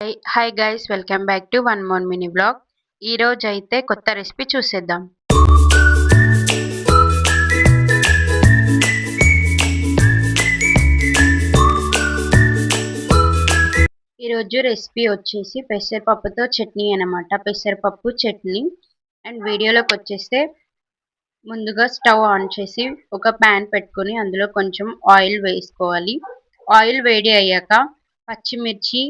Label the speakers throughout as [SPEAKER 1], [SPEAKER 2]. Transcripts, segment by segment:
[SPEAKER 1] Hi guys, welcome back to one more mini blog. ఈ రోజు అయితే కొత్త రెసిపీ చూసేద్దాం. ఈరోజు రెసిపీ వచ్చేసి పెసరపప్పుతో చట్నీ అనమాట. పెసరపప్పు చట్నీ. అండ్ వీడియోలోకి వచ్చేస్తే ముందుగా స్టవ్ ఆన్ చేసి ఒక ప్యాన్ పెట్టుకొని అందులో కొంచెం ఆయిల్ వేసుకోవాలి. ఆయిల్ వేడి అయ్యాక పచ్చిమిర్చి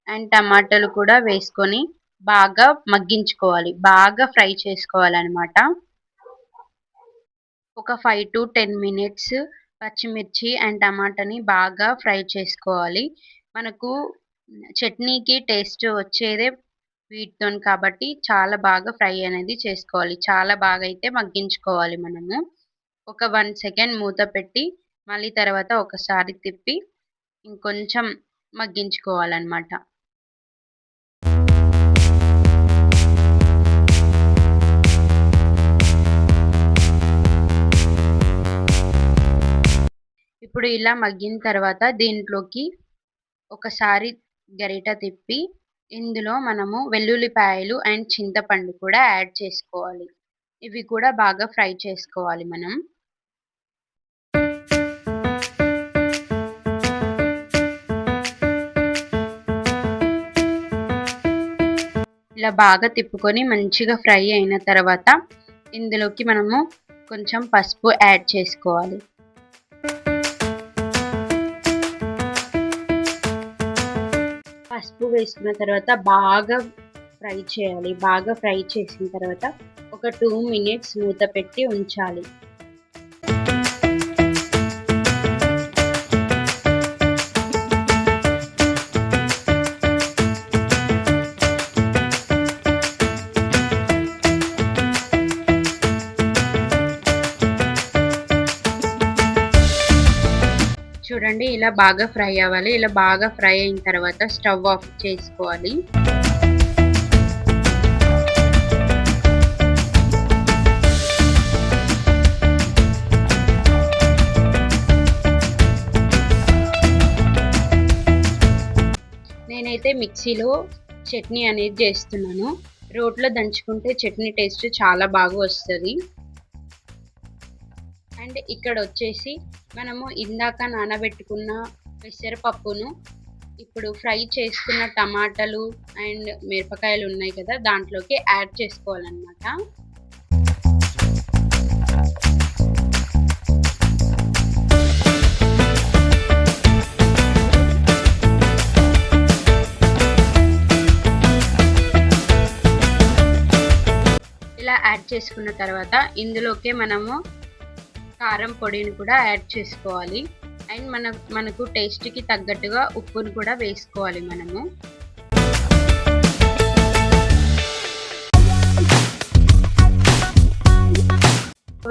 [SPEAKER 1] అండ్ టమాటాలు కూడా వేసుకొని బాగా మగ్గించుకోవాలి, బాగా ఫ్రై చేసుకోవాలన్నమాట. ఒక 5 to 10 minutes పచ్చిమిర్చి అండ్ టమాటాని బాగా ఫ్రై చేసుకోవాలి. మనకు చట్నీకి టేస్ట్ వచ్చేదే వీటితో కాబట్టి చాలా బాగా ఫ్రై అనేది చేసుకోవాలి. చాలా బాగా అయితే మగ్గించుకోవాలి మనము. ఒక 1 second మూత పెట్టి మళ్ళీ తర్వాత ఒకసారి తిప్పి ఇంకొంచెం మగ్గించుకోవాలన్నమాట. ఇప్పుడు ఇలా మగ్గిన తర్వాత దీంట్లోకి ఒకసారి గరిట తిప్పి ఇందులో మనము వెల్లుల్లిపాయలు అండ్ చింతపండు కూడా యాడ్ చేసుకోవాలి. ఇవి కూడా బాగా ఫ్రై చేసుకోవాలి మనం. ఇలా బాగా తిప్పుకొని మంచిగా ఫ్రై అయిన తర్వాత ఇందులోకి మనము కొంచెం పసుపు యాడ్ చేసుకోవాలి. పసుపు వేసుకున్న తర్వాత బాగా ఫ్రై చేయాలి. బాగా ఫ్రై చేసిన తర్వాత ఒక 2 minutes మూత పెట్టి ఉంచాలి. చూడండి, ఇలా బాగా ఫ్రై అవ్వాలి. ఇలా బాగా ఫ్రై అయిన తర్వాత స్టవ్ ఆఫ్ చేసుకోవాలి. నేనైతే మిక్సీలో చట్నీ అనేది చేస్తున్నాను. రోట్లో దంచుకుంటే చట్నీ టేస్ట్ చాలా బాగా వస్తుంది. అండ్ ఇక్కడ వచ్చేసి మనము ఇందాక నానబెట్టుకున్న పెసరపప్పును ఇప్పుడు ఫ్రై చేసుకున్న టమాటాలు అండ్ మిరపకాయలు ఉన్నాయి కదా, దాంట్లోకి యాడ్ చేసుకోవాలన్నమాట. ఇలా యాడ్ చేసుకున్న తర్వాత ఇందులోకి మనము కారం పొడిని కూడా యాడ్ చేసుకోవాలి. అండ్ మనకు టేస్ట్కి తగ్గట్టుగా ఉప్పును కూడా వేసుకోవాలి మనము.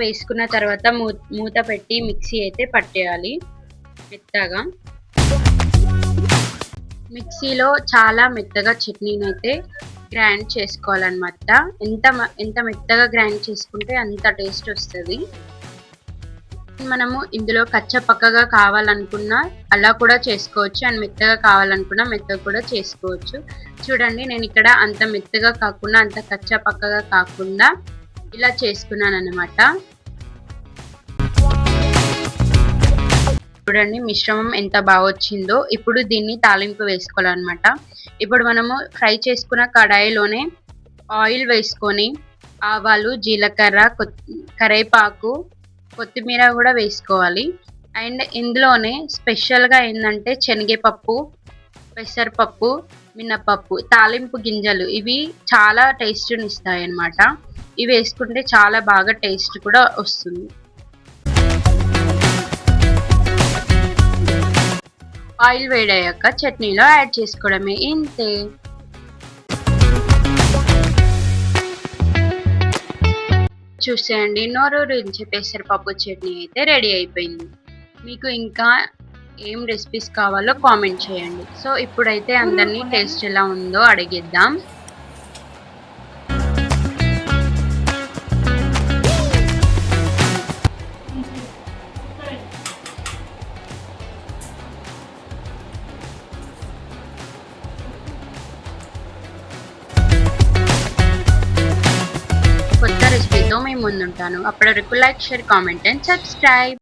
[SPEAKER 1] వేసుకున్న తర్వాత మూత పెట్టి మిక్సీ అయితే పట్టేయాలి మెత్తగా. మిక్సీలో చాలా మెత్తగా చట్నీని అయితే గ్రైండ్ చేసుకోవాలన్నమాట. ఎంత మెత్తగా గ్రైండ్ చేసుకుంటే అంత టేస్ట్ వస్తుంది. మనము ఇందులో కచ్చపక్కగా కావాలనుకున్నా అలా కూడా చేసుకోవచ్చు, అండ్ మెత్తగా కావాలనుకున్నా మెత్తగా కూడా చేసుకోవచ్చు. చూడండి, నేను ఇక్కడ అంత మెత్తగా కాకుండా అంత కచ్చపక్కగా కాకుండా ఇలా చేసుకున్నాను అన్నమాట. చూడండి మిశ్రమం ఎంత బాగా వచ్చిందో. ఇప్పుడు దీన్ని తాలింపు వేసుకోవాలన్నమాట. ఇప్పుడు మనము ఫ్రై చేసుకున్న కడాయిలోనే ఆయిల్ వేసుకొని ఆవాలు, జీలకర్ర, కరివేపాకు, కొత్తిమీర కూడా వేసుకోవాలి. అండ్ ఇందులోనే స్పెషల్గా ఏంటంటే శనగపప్పు, పెసరపప్పు, మినపప్పు, తాలింపు గింజలు, ఇవి చాలా టేస్ట్ని ఇస్తాయి అన్నమాట. ఇవి వేసుకుంటే చాలా బాగా టేస్ట్ కూడా వస్తుంది. ఆయిల్ వేడయ్యాక చట్నీలో యాడ్ చేసుకోవడమే, ఇంతే. చూసేయండి, నోరూరించి పెసరపప్పు చట్నీ అయితే రెడీ అయిపోయింది. మీకు ఇంకా ఏం రెసిపీస్ కావాలో కామెంట్ చేయండి. సో ఇప్పుడైతే అందరినీ టేస్ట్ ఎలా ఉందో అడిగిద్దాం. ముందుంటాను. అప్పటి వరకు like, share, comment and subscribe.